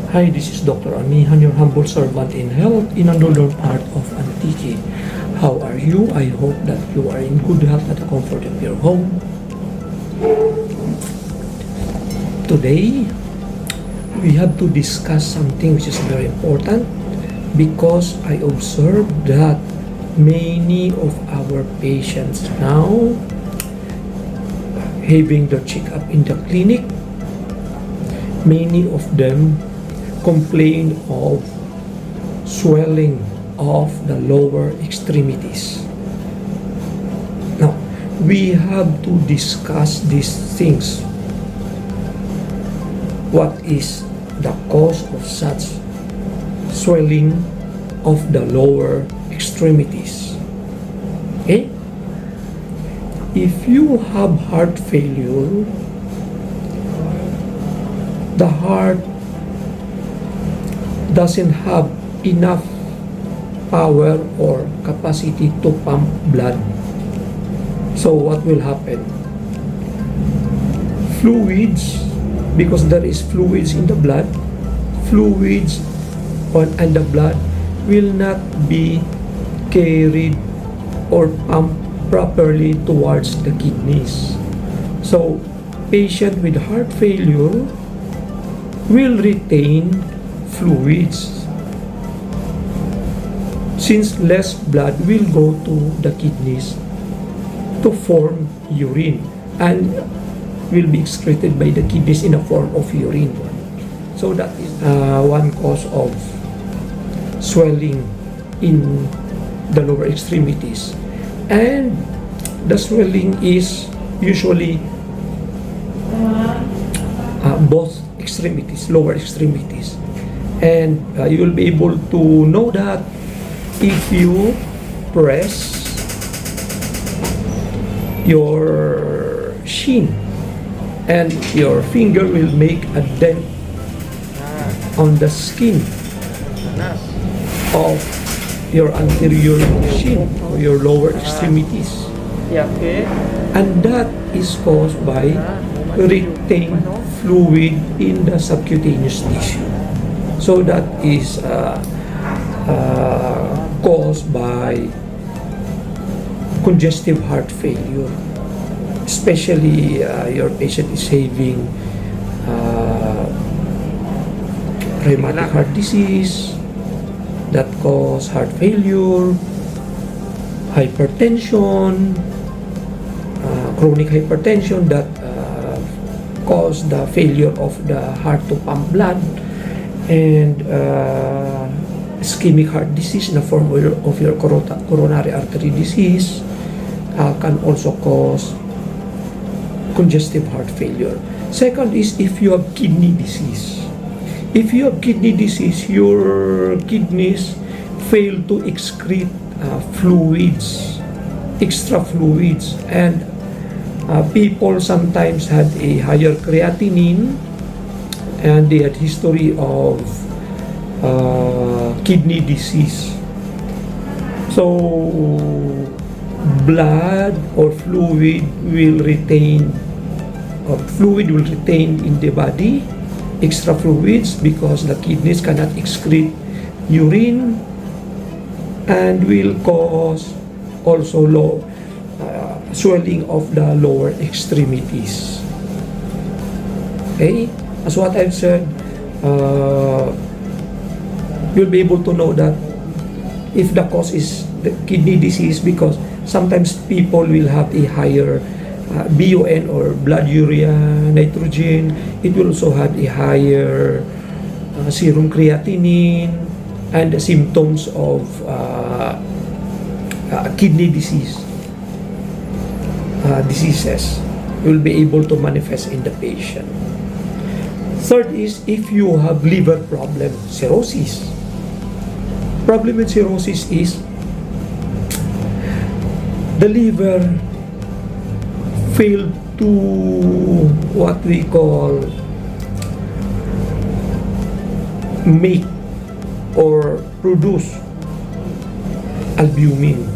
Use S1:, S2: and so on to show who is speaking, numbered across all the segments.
S1: Hi, this is Dr. Amihan, your humble servant in health in a northern part of Antique. How are you? I hope that you are in good health at the comfort of your home. Today, we have to discuss something which is very important because I observed that many of our patients now having their checkup in the clinic, many of them complain of swelling of the lower extremities. Now, we have to discuss these things. What is the cause of such swelling of the lower extremities? Okay? If you have heart failure, the heart doesn't have enough power or capacity to pump blood. So what will happen? Fluids, because there is fluids in the blood, fluids and the blood will not be carried or pumped properly towards the kidneys. So patient with heart failure will retain fluids since less blood will go to the kidneys to form urine and will be excreted by the kidneys in the form of urine. So that is one cause of swelling in the lower extremities. And the swelling is usually both extremities, lower extremities. And you will be able to know that if you press your shin and your finger will make a dent on the skin of your anterior shin or your lower extremities. And that is caused by retained fluid in the subcutaneous tissue. So that is caused by congestive heart failure, especially your patient is having rheumatic heart disease that cause heart failure, hypertension, chronic hypertension that cause the failure of the heart to pump blood, and ischemic heart disease in the form of your coronary artery disease can also cause congestive heart failure. Second is if you have kidney disease. If you have kidney disease, your kidneys fail to excrete fluids, extra fluids, and people sometimes had a higher creatinine and they had history of kidney disease. So blood or fluid will retain in the body, extra fluids, because the kidneys cannot excrete urine, and will cause also swelling of the lower extremities. Okay, as what I've said, you'll be able to know that if the cause is the kidney disease, because sometimes people will have a higher BUN or blood urea nitrogen. It will also have a higher serum creatinine, and the symptoms of kidney diseases will be able to manifest in the patient. Third is if you have liver problem, cirrhosis. Problem with cirrhosis is the liver failed to what we call make or produce albumin.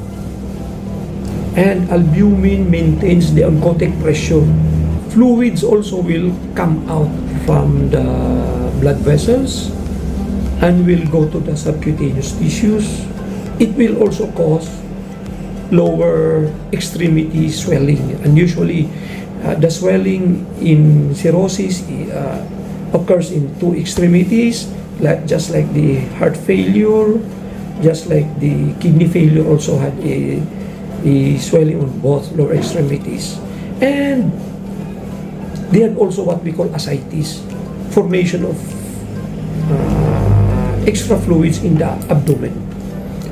S1: And albumin maintains the oncotic pressure. Fluids also will come out from the blood vessels, and will go to the subcutaneous tissues. It will also cause lower extremity swelling, and usually the swelling in cirrhosis occurs in two extremities, just like the heart failure, just like the kidney failure also had a swelling on both lower extremities. And they had also what we call ascites, formation of extra fluids in the abdomen.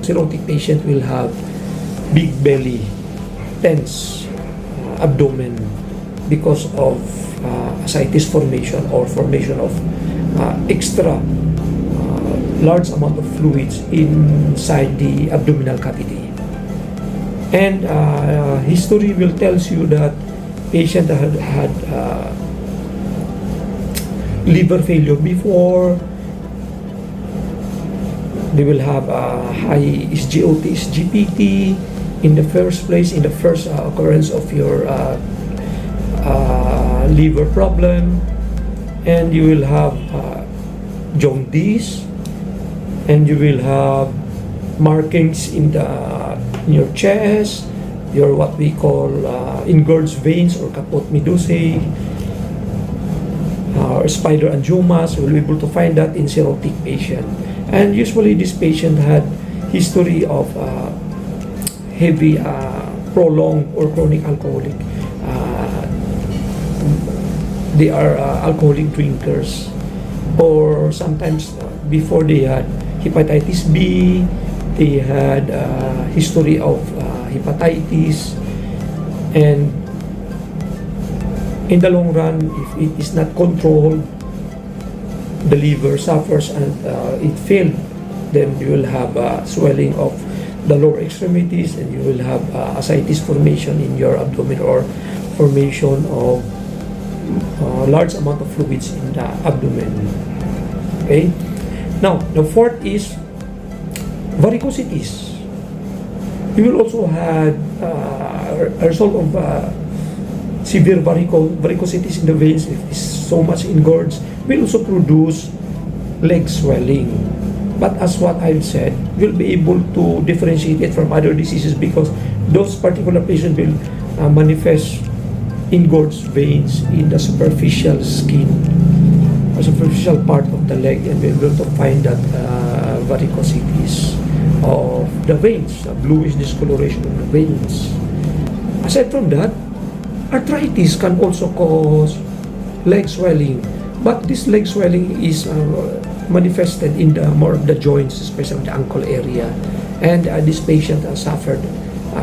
S1: Cirrhotic patient will have big belly, tense abdomen because of ascites formation or formation of extra large amount of fluids inside the abdominal cavity. And history will tell you that patient had liver failure before. They will have high SGOT, SGPT in the first place, in the first occurrence of your liver problem, and you will have jaundice, and you will have markings in your chest, your what we call engorged veins or caput medusae, or spider angiomas. You will be able to find that in cirrhotic patient. And usually this patient had history of heavy, prolonged or chronic alcoholic. They are alcoholic drinkers, or sometimes before they had hepatitis B, they had history of hepatitis, and in the long run, if it is not controlled, the liver suffers and it failed, then you will have swelling of the lower extremities, and you will have ascites formation in your abdomen, or formation of large amount of fluids in the abdomen. Okay. Now the fourth is varicosities. You will also have a result of severe varicosities in the veins. If it's so much engorged, will also produce leg swelling. But as what I've said, you'll be able to differentiate it from other diseases, because those particular patients will manifest engorged veins in the superficial skin, or superficial part of the leg, and we're able to find that varicosities of the veins, a bluish discoloration of the veins. Aside from that, arthritis can also cause leg swelling, but this leg swelling is manifested in more of the joints, especially the ankle area, and this patient suffered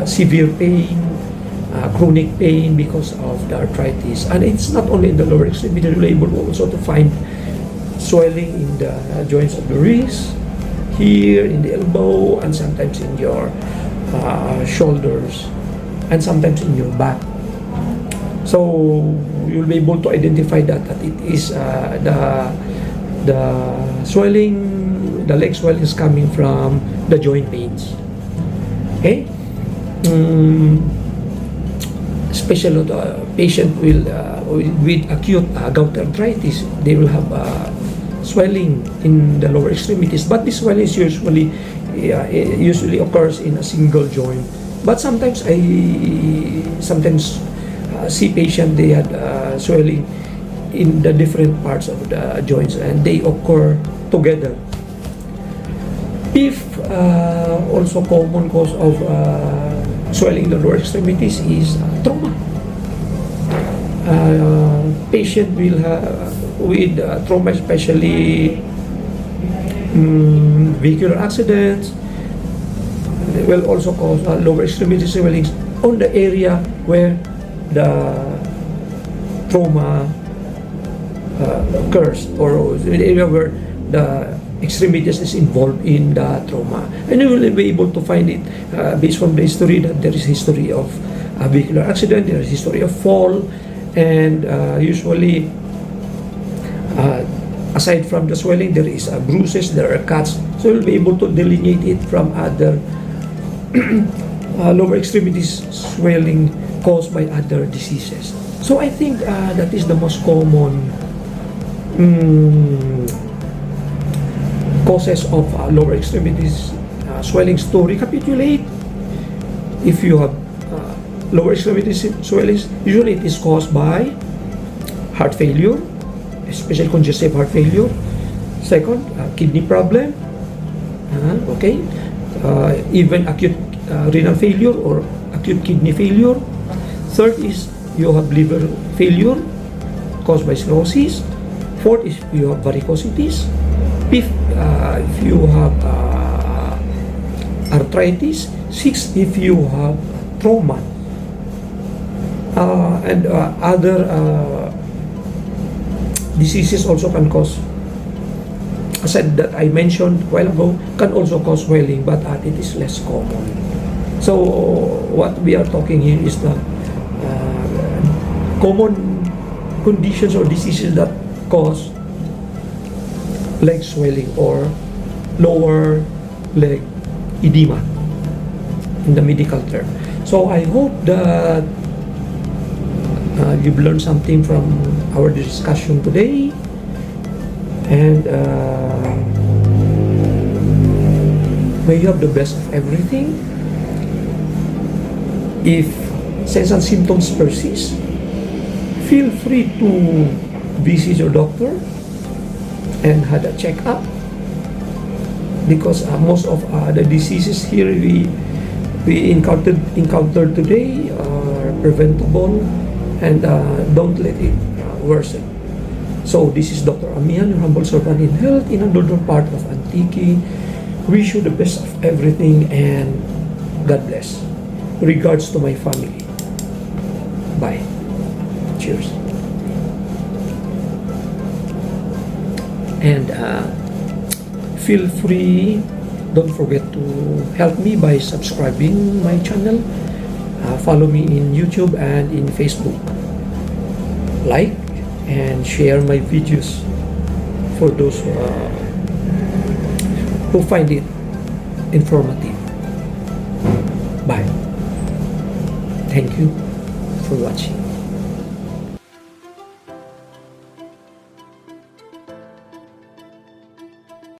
S1: severe pain, chronic pain because of the arthritis. And it's not only in the lower extremity, you're able also to find swelling in the joints of the wrist, here in the elbow, and sometimes in your shoulders, and sometimes in your back. So you'll be able to identify that it is the swelling, the leg swelling is coming from the joint pains. Okay. Especially the patient will with acute gout arthritis, they will have swelling in the lower extremities, but this swelling is usually occurs in a single joint. But sometimes I see patient, they had swelling in the different parts of the joints, and they occur together. If also common cause of swelling in the lower extremities is trauma. Patient will have with trauma, especially vehicular accidents, will also cause lower extremity swellings on the area where the trauma occurs, or the area where the extremities is involved in the trauma. And you will be able to find it based on the history, that there is history of a vehicular accident, there is history of fall, and usually aside from the swelling, there is bruises, there are cuts. So you'll be able to delineate it from other lower extremities swelling caused by other diseases. So I think that is the most common causes of lower extremities swellings. To recapitulate, if you have lower extremities swellings, usually it is caused by heart failure, especially congestive heart failure. Second, kidney problem. Okay, even acute renal failure or acute kidney failure. Third is you have liver failure caused by cirrhosis. Fourth is you have varicosities. Fifth, if you have arthritis. Sixth, if you have trauma. And other diseases also can cause, as that I mentioned a while ago, can also cause swelling, but it is less common. So what we are talking here is the common conditions or diseases that cause leg swelling or lower leg edema in the medical term. So I hope that you've learned something from our discussion today, and may you have the best of everything. If signs and symptoms persist, feel free to visit your doctor and have a checkup, because most of the diseases here we encountered today are preventable, and don't let it worsen. So this is Dr. Amian, your humble servant in health in a northern part of Antique. Wish you the best of everything, and God bless. Regards to my family. Bye. Cheers. And feel free, don't forget to help me by subscribing my channel. Follow me in YouTube and in Facebook. Like and share my videos for those who find it informative. Bye. Thank you for watching.